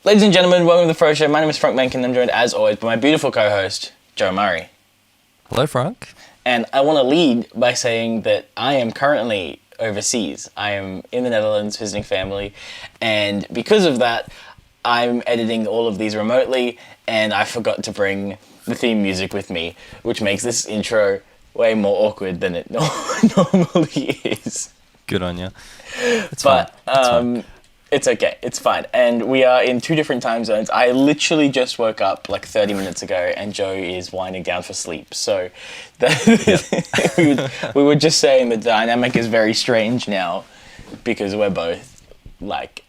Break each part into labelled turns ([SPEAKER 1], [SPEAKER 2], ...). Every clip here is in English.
[SPEAKER 1] Ladies and gentlemen, welcome to the Froe Show. My name is Frank Mencken. I'm joined, as always, by my beautiful co-host, Joe Murray.
[SPEAKER 2] Hello, Frank.
[SPEAKER 1] And I want to lead by saying that I am currently overseas. I am in the Netherlands visiting family, and because of that, I'm editing all of these remotely, and I forgot to bring the theme music with me, which makes this intro way more awkward than it normally is.
[SPEAKER 2] Good on you.
[SPEAKER 1] But it's okay. It's fine. And we are in two different time zones. I literally just woke up like 30 minutes ago, and Joe is winding down for sleep. So we were just saying the dynamic is very strange now because we're both like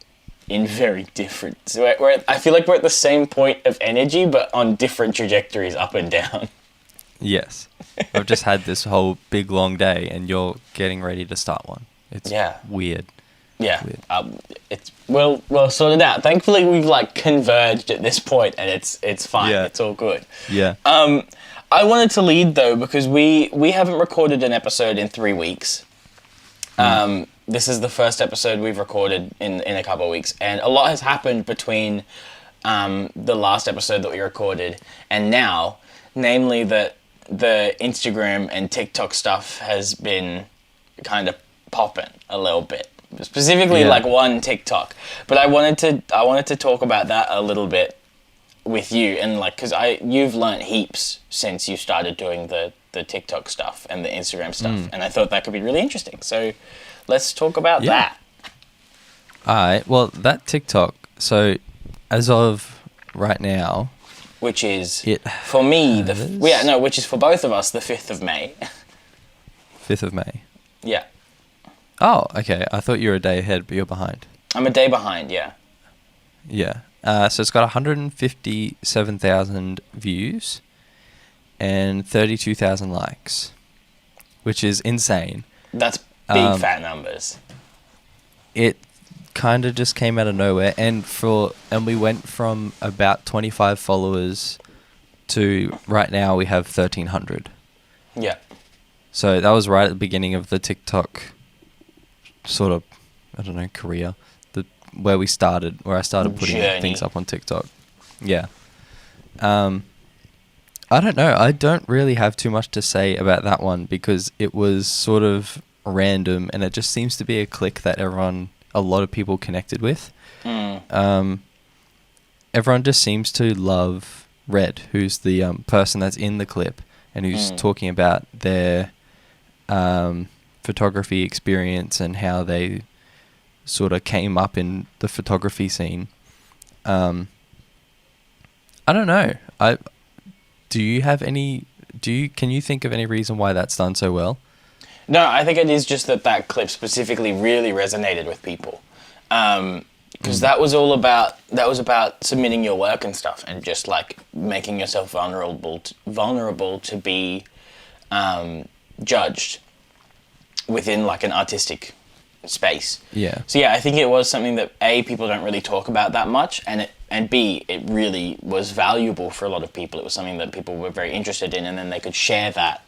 [SPEAKER 1] in very different... So I feel like we're at the same point of energy, but on different trajectories up and down.
[SPEAKER 2] Yes. I've just had this whole big long day, and you're getting ready to start one. It's weird.
[SPEAKER 1] Yeah, we'll sort it out. Thankfully, we've like converged at this point, and it's fine. Yeah. It's all good.
[SPEAKER 2] Yeah.
[SPEAKER 1] I wanted to lead though because we haven't recorded an episode in 3 weeks. This is the first episode we've recorded in a couple of weeks, and a lot has happened between the last episode that we recorded and now. Namely, that the Instagram and TikTok stuff has been kind of popping a little bit. Specifically, like one TikTok, but I wanted to talk about that a little bit with you, and like because you've learnt heaps since you started doing the TikTok stuff and the Instagram stuff, and I thought that could be really interesting. So let's talk about that.
[SPEAKER 2] All right. Well, that TikTok. So as of right now,
[SPEAKER 1] which is for me which is for both of us the 5th of May.
[SPEAKER 2] 5th of May.
[SPEAKER 1] Yeah.
[SPEAKER 2] Oh, okay. I thought you were a day ahead, but you're behind.
[SPEAKER 1] I'm a day behind, yeah.
[SPEAKER 2] Yeah. So it's got 157,000 views and 32,000 likes, which is insane.
[SPEAKER 1] That's big fat numbers.
[SPEAKER 2] It kind of just came out of nowhere, and we went from about 25 followers to right now we have 1,300.
[SPEAKER 1] Yeah.
[SPEAKER 2] So that was right at the beginning of the TikTok sort of, career, where I started putting things up on TikTok. Yeah. I don't know. I don't really have too much to say about that one because it was sort of random, and it just seems to be a clique that a lot of people connected with. Everyone just seems to love Red, who's the person that's in the clip and who's talking about their photography experience and how they sort of came up in the photography scene. I don't know. Can you think of any reason why that's done so well?
[SPEAKER 1] No, I think it is just that clip specifically really resonated with people. Because that was about submitting your work and stuff, and just like making yourself vulnerable to be judged within like an artistic space.
[SPEAKER 2] Yeah.
[SPEAKER 1] So yeah, I think it was something that A, people don't really talk about that much, and B, it really was valuable for a lot of people. It was something that people were very interested in, and then they could share that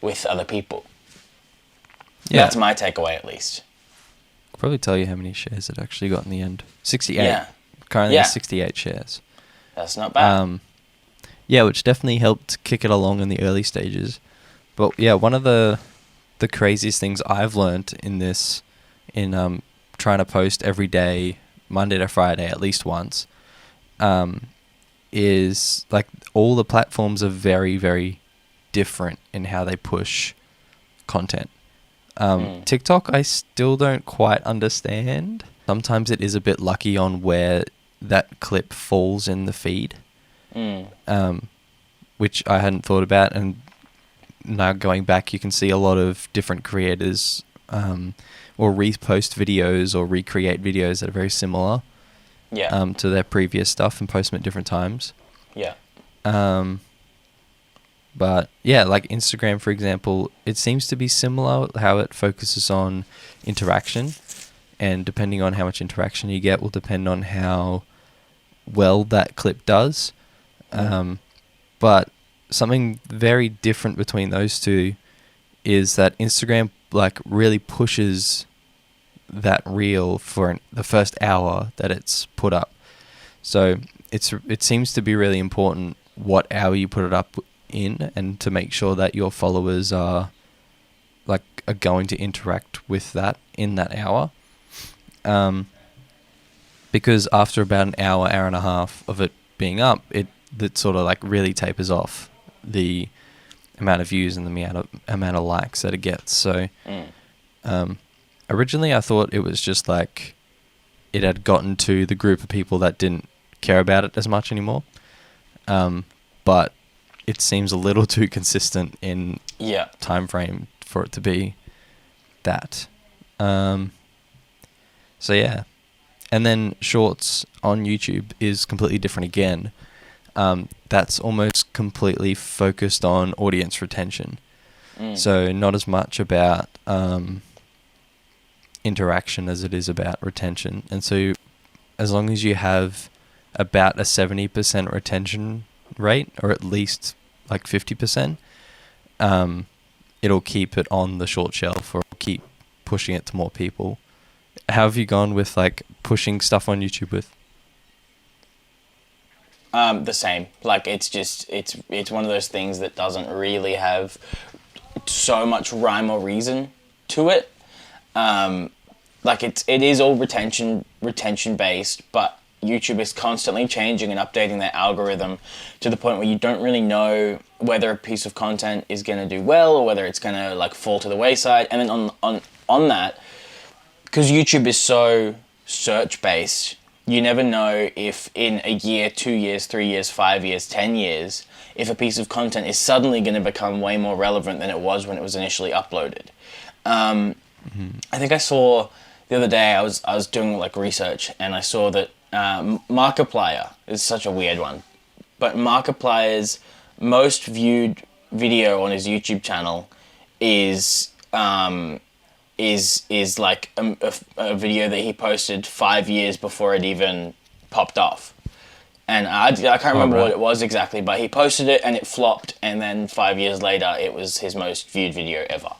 [SPEAKER 1] with other people. Yeah. That's my takeaway, at least.
[SPEAKER 2] I'll probably tell you how many shares it actually got in the end. 68.
[SPEAKER 1] Yeah.
[SPEAKER 2] Currently 68 shares.
[SPEAKER 1] That's not bad.
[SPEAKER 2] Yeah, which definitely helped kick it along in the early stages. But yeah, one of the craziest things I've learned in trying to post every day, Monday to Friday, at least once, is like all the platforms are very, very different in how they push content. TikTok, I still don't quite understand. Sometimes it is a bit lucky on where that clip falls in the feed, which I hadn't thought about. And now going back, you can see a lot of different creators or repost videos or recreate videos that are very similar to their previous stuff and post them at different times.
[SPEAKER 1] Yeah.
[SPEAKER 2] But yeah, like Instagram, for example, it seems to be similar how it focuses on interaction, and depending on how much interaction you get will depend on how well that clip does. But something very different between those two is that Instagram like really pushes that reel for the first hour that it's put up. So it seems to be really important what hour you put it up in, and to make sure that your followers are going to interact with that in that hour. Because after about an hour and a half of it being up, that sort of like really tapers off the amount of views and the amount of likes that it gets. So originally I thought it was just like it had gotten to the group of people that didn't care about it as much anymore. But it seems a little too consistent in time frame for it to be that. So yeah. And then Shorts on YouTube is completely different again. That's almost completely focused on audience retention. So not as much about interaction as it is about retention. And so as long as you have about a 70% retention rate, or at least like 50%, it'll keep it on the short shelf, or keep pushing it to more people. How have you gone with like pushing stuff on YouTube with?
[SPEAKER 1] The same. Like it's one of those things that doesn't really have so much rhyme or reason to it. Like it is all retention based, but YouTube is constantly changing and updating their algorithm to the point where you don't really know whether a piece of content is going to do well or whether it's going to like fall to the wayside. And then on that, because YouTube is so search based, you never know if in a year, 2 years, 3 years, 5 years, 10 years, if a piece of content is suddenly going to become way more relevant than it was when it was initially uploaded. I think I saw the other day, I was doing like research, and I saw that Markiplier is such a weird one, but Markiplier's most viewed video on his YouTube channel is like a video that he posted 5 years before it even popped off. And I can't remember what it was exactly, but he posted it and it flopped, and then 5 years later it was his most viewed video ever.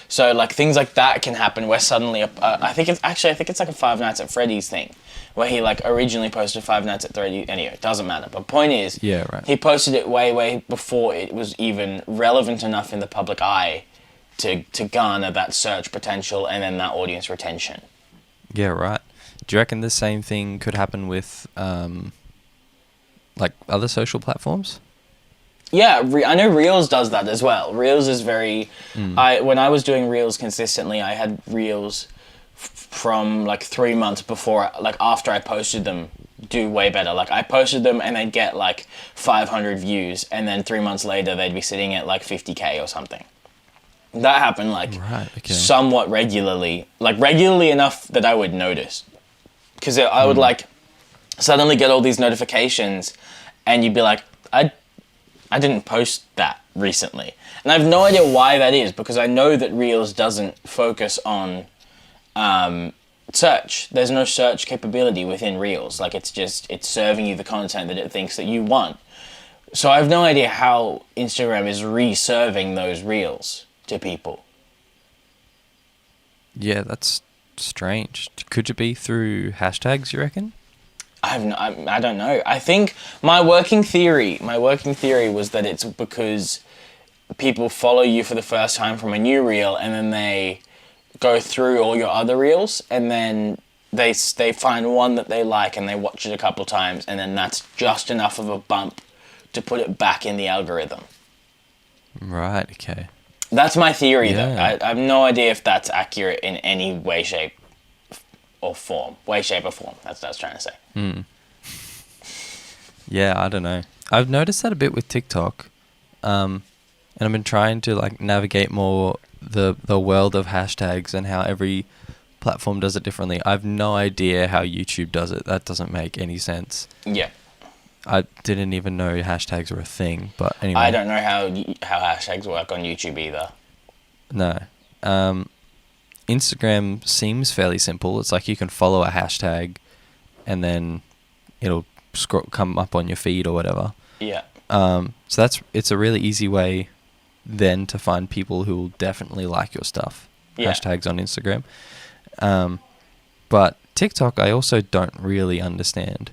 [SPEAKER 1] So like things like that can happen where suddenly I think it's like a Five Nights at Freddy's thing, where he like originally posted Five Nights at Freddy's. Anyway, it doesn't matter. But point is, he posted it way before it was even relevant enough in the public eye to garner that search potential and then that audience retention.
[SPEAKER 2] Yeah, right. Do you reckon the same thing could happen with like other social platforms?
[SPEAKER 1] Yeah, I know Reels does that as well. Reels is very... when I was doing Reels consistently, I had Reels from like 3 months before, like after I posted them, do way better. Like I posted them and they'd get like 500 views, and then 3 months later they'd be sitting at like 50k or something. That happened like somewhat regularly, like regularly enough that I would notice. Because I would like suddenly get all these notifications and you'd be like, I didn't post that recently. And I have no idea why that is, because I know that Reels doesn't focus on search. There's no search capability within Reels. Like it's serving you the content that it thinks that you want. So I have no idea how Instagram is reserving those Reels to people.
[SPEAKER 2] Yeah, that's strange. Could it be through hashtags, you reckon?
[SPEAKER 1] I don't know. I think my working theory was that it's because people follow you for the first time from a new reel, and then they go through all your other reels, and then they find one that they like and they watch it a couple times, and then that's just enough of a bump to put it back in the algorithm.
[SPEAKER 2] Right, okay.
[SPEAKER 1] That's my theory, though. I have no idea if that's accurate in any way, shape, or form. Way, shape, or form. That's what I was trying to say.
[SPEAKER 2] Yeah, I don't know. I've noticed that a bit with TikTok, and I've been trying to like navigate more the world of hashtags and how every platform does it differently. I've no idea how YouTube does it. That doesn't make any sense. Yeah. I didn't even know hashtags were a thing, but anyway.
[SPEAKER 1] I don't know how hashtags work on YouTube either.
[SPEAKER 2] No. Instagram seems fairly simple. It's like you can follow a hashtag and then it'll come up on your feed or whatever. Yeah. So it's a really easy way then to find people who will definitely like your stuff. Yeah. Hashtags on Instagram. But TikTok I also don't really understand.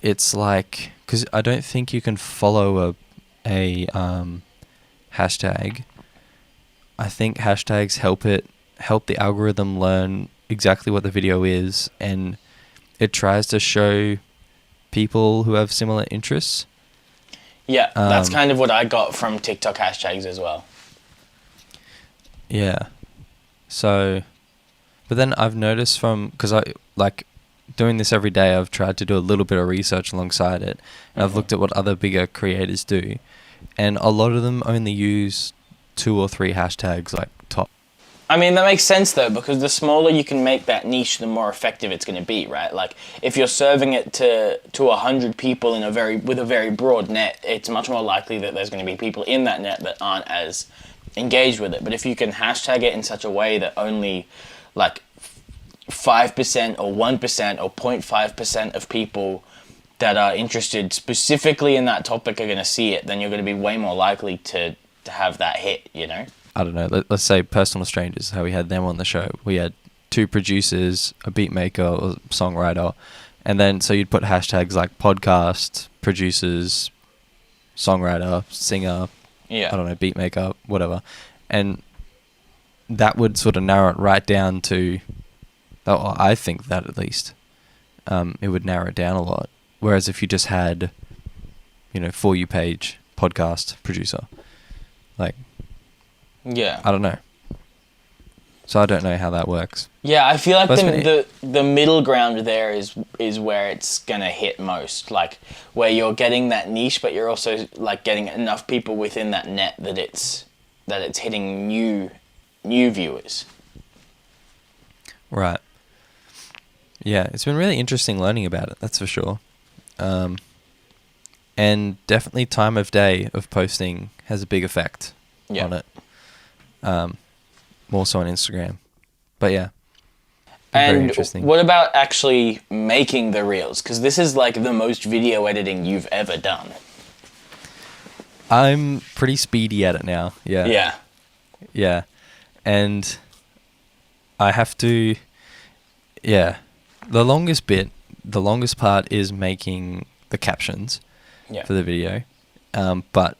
[SPEAKER 2] it's like, because I don't think you can follow a hashtag. I think hashtags help the algorithm learn exactly what the video is, and it tries to show people who have similar interests.
[SPEAKER 1] Yeah, that's kind of what I got from TikTok hashtags as well.
[SPEAKER 2] Yeah. So, but then I've noticed because I like doing this every day, I've tried to do a little bit of research alongside it, and I've looked at what other bigger creators do, and a lot of them only use 2 or 3 hashtags, like top.
[SPEAKER 1] I mean, that makes sense though, because the smaller you can make that niche, the more effective it's going to be, right? Like, if you're serving it to 100 people with a very broad net, it's much more likely that there's going to be people in that net that aren't as engaged with it. But if you can hashtag it in such a way that only like 5% or 1% or 0.5% of people that are interested specifically in that topic are going to see it, then you're going to be way more likely to have that hit, you know?
[SPEAKER 2] I don't know, let's say Personal Strangers, how we had them on the show. We had 2 producers, a beat maker or songwriter, and then so you'd put hashtags like podcast, producers, songwriter, singer, I don't know, beat maker, whatever. And that would sort of narrow it right down to, I think that at least, it would narrow it down a lot. Whereas if you just had, For You page, podcast, producer, like,
[SPEAKER 1] yeah,
[SPEAKER 2] I don't know. So I don't know how that works.
[SPEAKER 1] Yeah, I feel like the middle ground there is where it's gonna hit most, like where you're getting that niche, but you're also like getting enough people within that net that it's hitting new viewers.
[SPEAKER 2] Right. Yeah, it's been really interesting learning about it. That's for sure. And definitely time of day of posting has a big effect on it. More so on Instagram. But yeah. Very
[SPEAKER 1] And
[SPEAKER 2] interesting.
[SPEAKER 1] what about actually making the reels? Because this is like the most video editing you've ever done.
[SPEAKER 2] I'm pretty speedy at it now. Yeah.
[SPEAKER 1] Yeah.
[SPEAKER 2] Yeah. And I have to, the longest part is making the captions for the video. But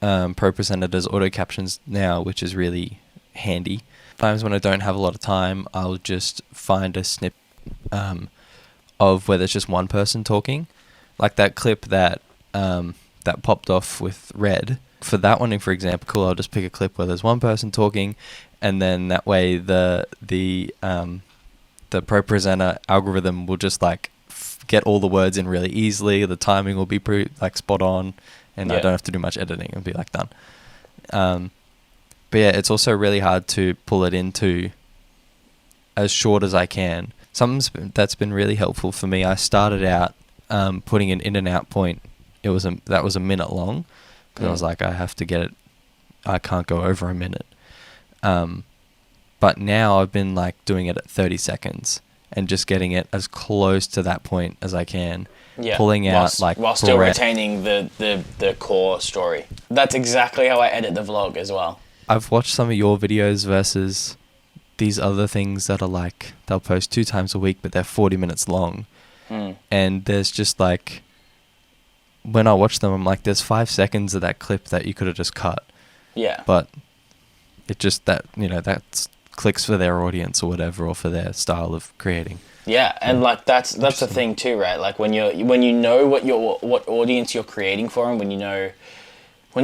[SPEAKER 2] ProPresenter does auto captions now, which is really handy. Times when I don't have a lot of time, I'll just find a snip of where there's just one person talking, like that clip that that popped off with Red. For that one, for example, I'll just pick a clip where there's one person talking, and then that way the ProPresenter algorithm will just like get all the words in really easily. The timing will be pretty like spot on, and I don't have to do much editing. It'll be like done. But yeah, it's also really hard to pull it into as short as I can. Something that's been really helpful for me, I started out putting an in and out point. That was a minute long, because I was like, I have to get it. I can't go over a minute. But now I've been like doing it at 30 seconds and just getting it as close to that point as I can.
[SPEAKER 1] Yeah,
[SPEAKER 2] pulling out
[SPEAKER 1] while still retaining the core story. That's exactly how I edit the vlog as well.
[SPEAKER 2] I've watched some of your videos versus these other things that are like, they'll post 2 times a week, but they're 40 minutes long. And there's just like, when I watch them, I'm like, there's 5 seconds of that clip that you could have just cut. Yeah. But it just, that clicks for their audience or whatever, or for their style of creating.
[SPEAKER 1] Yeah, and like that's the thing too, right? Like when you know what audience you're creating for, and when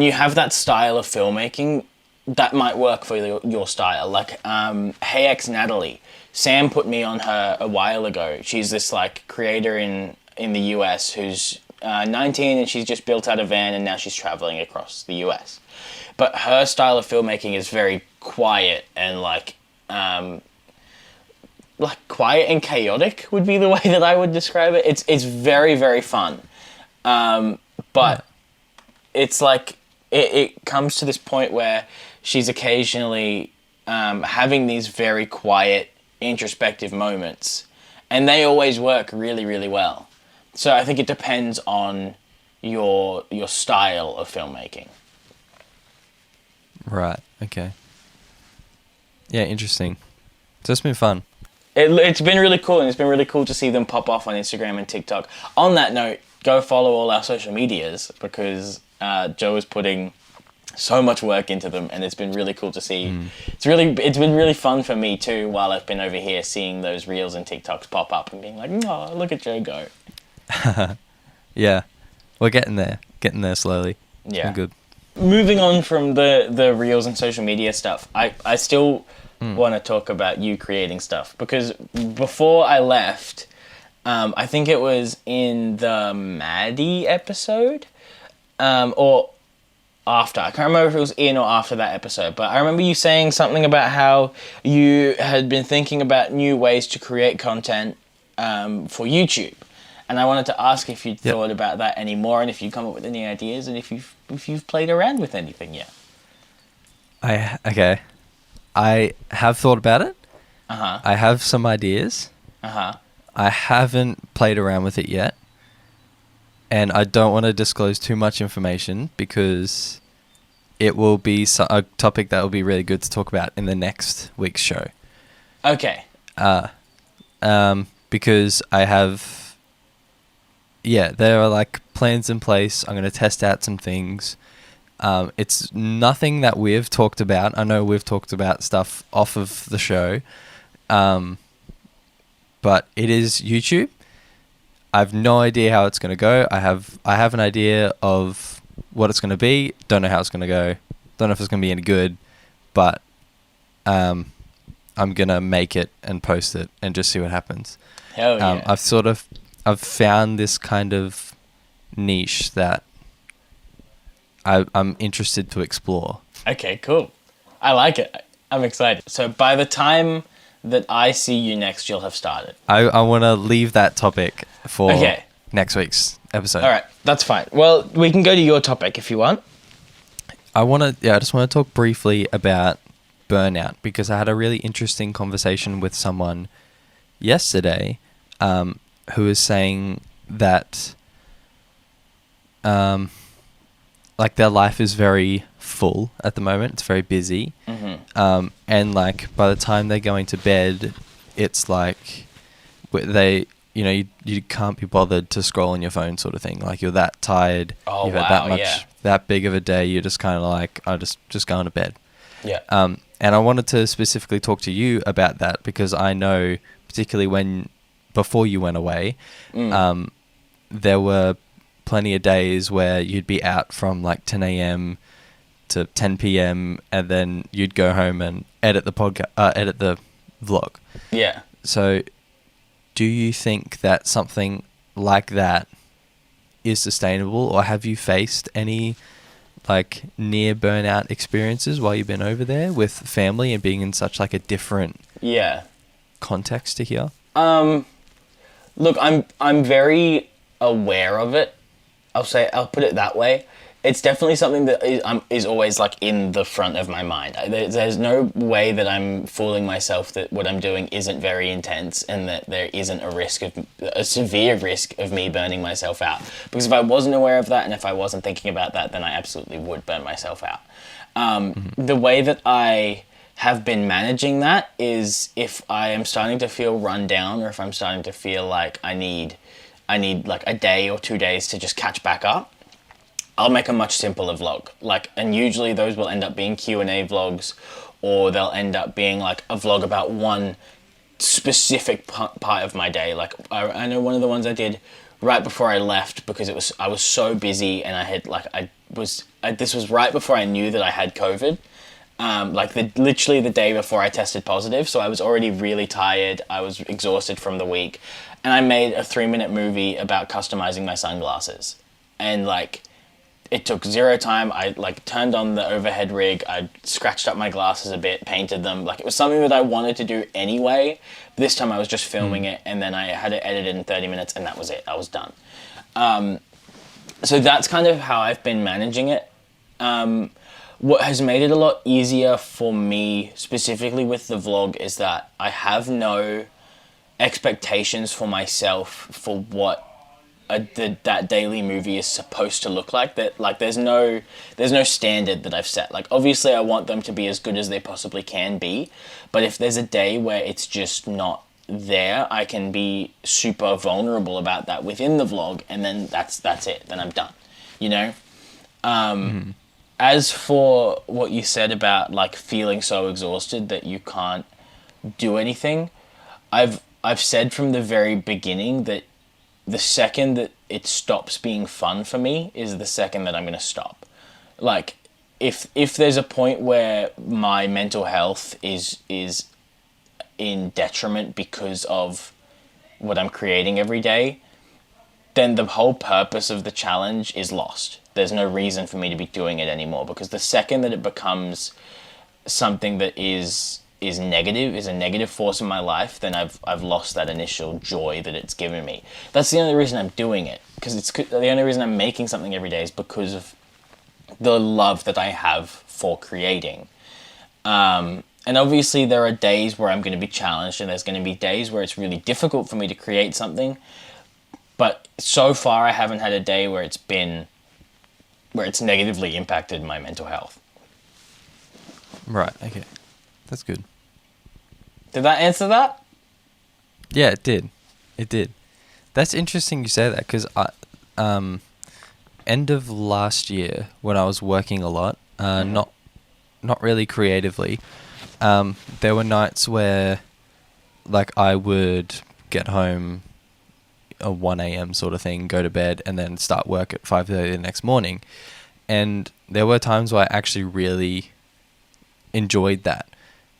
[SPEAKER 1] you have that style of filmmaking, that might work for your style. Like Hey X Natalie, Sam put me on her a while ago. She's this like creator in the US who's 19, and she's just built out a van, and now she's traveling across the US. But her style of filmmaking is very quiet and like quiet and chaotic would be the way that I would describe it. It's very, very fun. But it's like it comes to this point where she's occasionally having these very quiet, introspective moments, and they always work really, really well. So I think it depends on your style of filmmaking.
[SPEAKER 2] Right. Okay. Yeah, interesting. So it's been fun.
[SPEAKER 1] It's been really cool, and it's been really cool to see them pop off on Instagram and TikTok. On that note, go follow all our social medias, because Joe is putting so much work into them, and it's been really cool to see. It's been really fun for me too, while I've been over here seeing those reels and TikToks pop up and being like, oh, look at Joe go.
[SPEAKER 2] Yeah, we're getting there slowly. It's
[SPEAKER 1] Yeah,
[SPEAKER 2] been good.
[SPEAKER 1] moving on from the reels and social media stuff, I still want to talk about you creating stuff, because before I left, I think it was in the Maddie episode, or after. I can't remember if it was in or after that episode, but I remember you saying something about how you had been thinking about new ways to create content for YouTube. And I wanted to ask if you'd thought about that anymore, and if you'd come up with any ideas, and if you've played around with anything yet.
[SPEAKER 2] I have thought about it.
[SPEAKER 1] Uh-huh.
[SPEAKER 2] I have some ideas.
[SPEAKER 1] Uh-huh.
[SPEAKER 2] I haven't played around with it yet. And I don't want to disclose too much information, because it will be a topic that will be really good to talk about in the next week's show.
[SPEAKER 1] Okay.
[SPEAKER 2] Because I have, there are like plans in place. I'm going to test out some things. It's nothing that we've talked about. I know we've talked about stuff off of the show. But it is YouTube. I have no idea how it's going to go. I have an idea of what it's going to be. Don't know how it's going to go. Don't know if it's going to be any good. But I'm going to make it and post it and just see what happens.
[SPEAKER 1] Hell yeah.
[SPEAKER 2] I've found this kind of niche that I'm interested to explore.
[SPEAKER 1] Okay, cool. I like it. I'm excited. So by the time that I see you next, you'll have started.
[SPEAKER 2] I want to leave that topic for next week's episode.
[SPEAKER 1] All right, that's fine. Well, we can go to your topic if you want.
[SPEAKER 2] I just want to talk briefly about burnout, because I had a really interesting conversation with someone yesterday who was saying that like their life is very full at the moment. It's very busy. Mm-hmm. And like by the time they're going to bed, it's like you can't be bothered to scroll on your phone, sort of thing. Like you're that tired.
[SPEAKER 1] Oh,
[SPEAKER 2] you've had that big of a day. You're just kind of like, I just going to bed.
[SPEAKER 1] Yeah.
[SPEAKER 2] And I wanted to specifically talk to you about that, because I know, particularly before you went away, there were plenty of days where you'd be out from like 10 a.m. to 10 p.m. and then you'd go home and edit the vlog.
[SPEAKER 1] Yeah.
[SPEAKER 2] So do you think that something like that is sustainable, or have you faced any like near burnout experiences while you've been over there with family and being in such like a different context to here?
[SPEAKER 1] Look, I'm very aware of it. I'll put it that way. It's definitely something that is always like in the front of my mind. There's no way that I'm fooling myself that what I'm doing isn't very intense, and that there isn't a severe risk of me burning myself out. Because if I wasn't aware of that, and if I wasn't thinking about that, then I absolutely would burn myself out. The way that I have been managing that is, if I am starting to feel run down, or if I'm starting to feel like I need like a day or 2 days to just catch back up, I'll make a much simpler vlog. And usually those will end up being Q&A vlogs, or they'll end up being like a vlog about one specific part of my day. Like I know one of the ones I did right before I left, because I was so busy, and this was right before I knew that I had COVID. Literally the day before I tested positive, so I was already really tired. I was exhausted from the week, and I made a 3-minute movie about customizing my sunglasses, and it took zero time. I turned on the overhead rig, I scratched up my glasses a bit, painted them. It was something that I wanted to do anyway. This time I was just filming it, and then I had it edited in 30 minutes, and that was it. I was done. So that's kind of how I've been managing it. What has made it a lot easier for me, specifically with the vlog, is that I have no expectations for myself for what that daily movie is supposed to look like. There's no standard that I've set. Obviously I want them to be as good as they possibly can be, but if there's a day where it's just not there, I can be super vulnerable about that within the vlog, and then that's it. Then I'm done, you know? As for what you said about like feeling so exhausted that you can't do anything, I've said from the very beginning that the second that it stops being fun for me is the second that I'm going to stop. Like, if there's a point where my mental health is in detriment because of what I'm creating every day, then the whole purpose of the challenge is lost. There's no reason for me to be doing it anymore, because the second that it becomes something that is negative, is a negative force in my life, then I've lost that initial joy that it's given me. That's the only reason I'm doing it, because it's the only reason I'm making something every day is because of the love that I have for creating. And obviously there are days where I'm going to be challenged, and there's going to be days where it's really difficult for me to create something. But so far I haven't had a day where it's negatively impacted my mental health.
[SPEAKER 2] Right, okay. That's good.
[SPEAKER 1] Did that answer that?
[SPEAKER 2] Yeah, it did. It did. That's interesting you say that, because end of last year, when I was working a lot, not really creatively, there were nights where like I would get home a 1 a.m. sort of thing, go to bed, and then start work at 5:30 the next morning. And there were times where I actually really enjoyed that.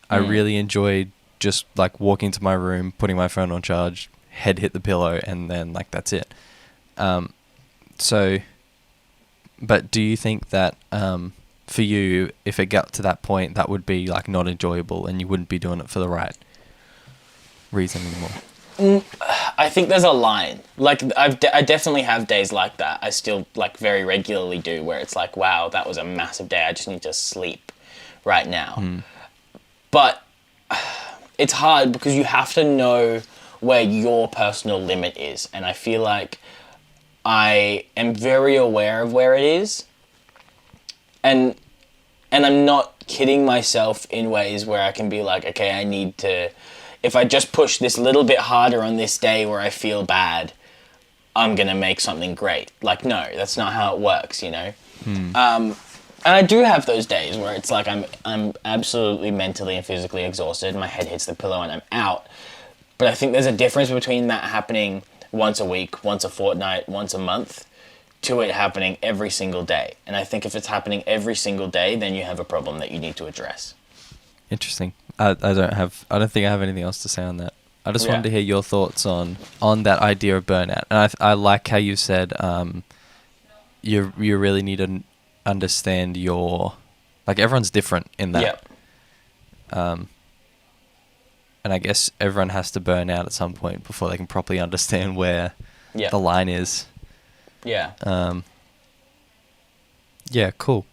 [SPEAKER 2] I really enjoyed just like walking to my room, putting my phone on charge, head hit the pillow, and then like that's it. But do you think that for you, if it got to that point, that would be like not enjoyable and you wouldn't be doing it for the right reason anymore?
[SPEAKER 1] I think there's a line. Like I definitely have days like that. I still like very regularly do, where it's like, wow, that was a massive day. I just need to sleep right now. But it's hard because you have to know where your personal limit is, and I feel like I am very aware of where it is, and I'm not kidding myself in ways where I can be like, okay, I need to, if I just push this little bit harder on this day where I feel bad, I'm going to make something great. Like, no, that's not how it works, you know? And I do have those days where it's like I'm absolutely mentally and physically exhausted, my head hits the pillow and I'm out. But I think there's a difference between that happening once a week, once a fortnight, once a month, to it happening every single day. And I think if it's happening every single day, then you have a problem that you need to address.
[SPEAKER 2] Interesting. I don't think I have anything else to say on that. I just wanted to hear your thoughts on that idea of burnout. And I like how you said you really need to understand like everyone's different in that. And I guess everyone has to burn out at some point before they can properly understand where the line is. Yeah, cool.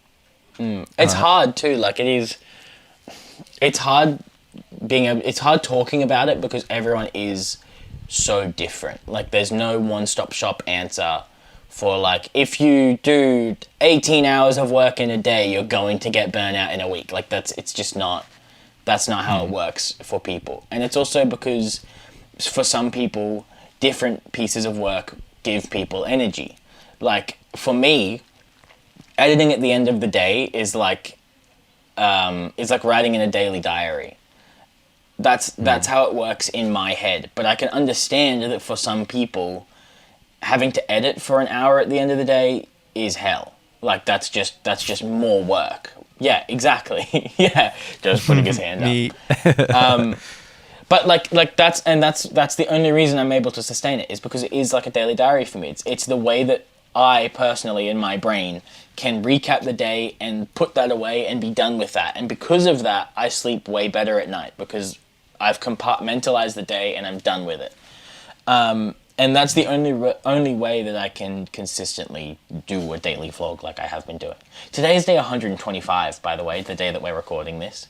[SPEAKER 1] It's hard too. Like it's hard talking about it because everyone is so different. Like there's no one-stop shop answer for like, if you do 18 hours of work in a day, you're going to get burnout in a week. Like that's not how it works for people. And it's also because for some people, different pieces of work give people energy. Like for me, editing at the end of the day is like writing in a daily diary. That's how it works in my head. But I can understand that for some people, having to edit for an hour at the end of the day is hell. Like that's just more work. Yeah, exactly. Yeah, just putting his hand up. But like that's the only reason I'm able to sustain it, is because it is like a daily diary for me. It's the way that I personally in my brain can recap the day and put that away and be done with that. And because of that, I sleep way better at night because I've compartmentalized the day and I'm done with it. And that's the only way that I can consistently do a daily vlog like I have been doing. Today is day 125, by the way, the day that we're recording this.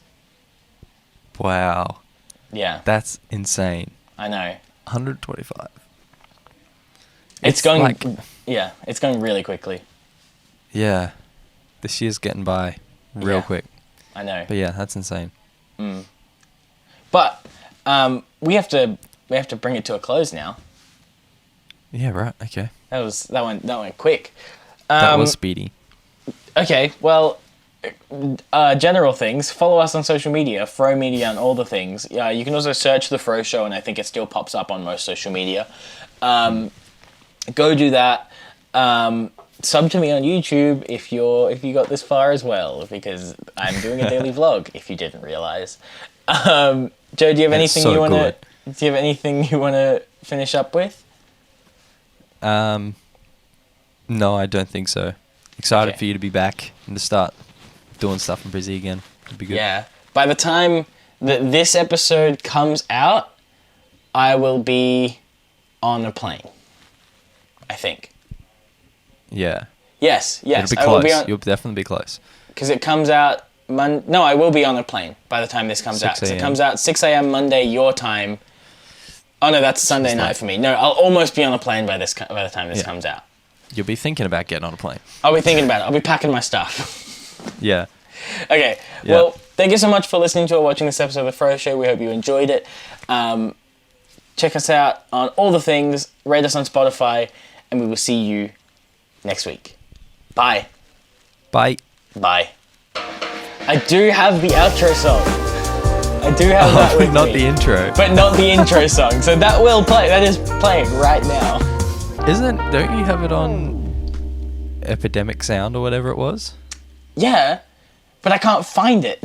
[SPEAKER 2] Wow.
[SPEAKER 1] Yeah.
[SPEAKER 2] That's insane.
[SPEAKER 1] I know.
[SPEAKER 2] 125.
[SPEAKER 1] It's going it's going really quickly.
[SPEAKER 2] Yeah. This year's getting by real quick.
[SPEAKER 1] I know.
[SPEAKER 2] But yeah, that's insane.
[SPEAKER 1] But we have to we have to bring it to a close now.
[SPEAKER 2] Yeah, right. Okay.
[SPEAKER 1] That went quick.
[SPEAKER 2] That was speedy.
[SPEAKER 1] Okay, well, general things. Follow us on social media, Froe Media and all the things. You can also search The Froe Show, and I think it still pops up on most social media. Go do that. Sub to me on YouTube if you got this far as well, because I'm doing a daily vlog. If you didn't realize, Joe, do you have anything you want to? Do you have anything you want to finish up with?
[SPEAKER 2] No, I don't think so. Excited for you to be back and to start doing stuff in Brizzy again. It'd be good.
[SPEAKER 1] Yeah. By the time that this episode comes out, I will be on a plane. I think.
[SPEAKER 2] Yeah.
[SPEAKER 1] Yes.
[SPEAKER 2] It'll be close. You'll definitely be close.
[SPEAKER 1] Because it comes out No, I will be on a plane by the time this comes out. 'Cause it comes out 6 a.m. Monday, your time. Oh no, that's Sunday night for me. No, I'll almost be on a plane by the time this comes out.
[SPEAKER 2] You'll be thinking about getting on a plane.
[SPEAKER 1] I'll be thinking about it. I'll be packing my stuff.
[SPEAKER 2] Yeah.
[SPEAKER 1] Okay. Yeah. Well, thank you so much for listening to or watching this episode of The Froe Show. We hope you enjoyed it. Check us out on all the things. Rate us on Spotify. And we will see you next week. Bye.
[SPEAKER 2] Bye.
[SPEAKER 1] Bye. I do have the outro song. I do have that with
[SPEAKER 2] not
[SPEAKER 1] me.
[SPEAKER 2] the intro.
[SPEAKER 1] But not the intro song. So that will play. That is playing right now.
[SPEAKER 2] Don't you have it on Epidemic Sound or whatever it was?
[SPEAKER 1] Yeah, but I can't find it.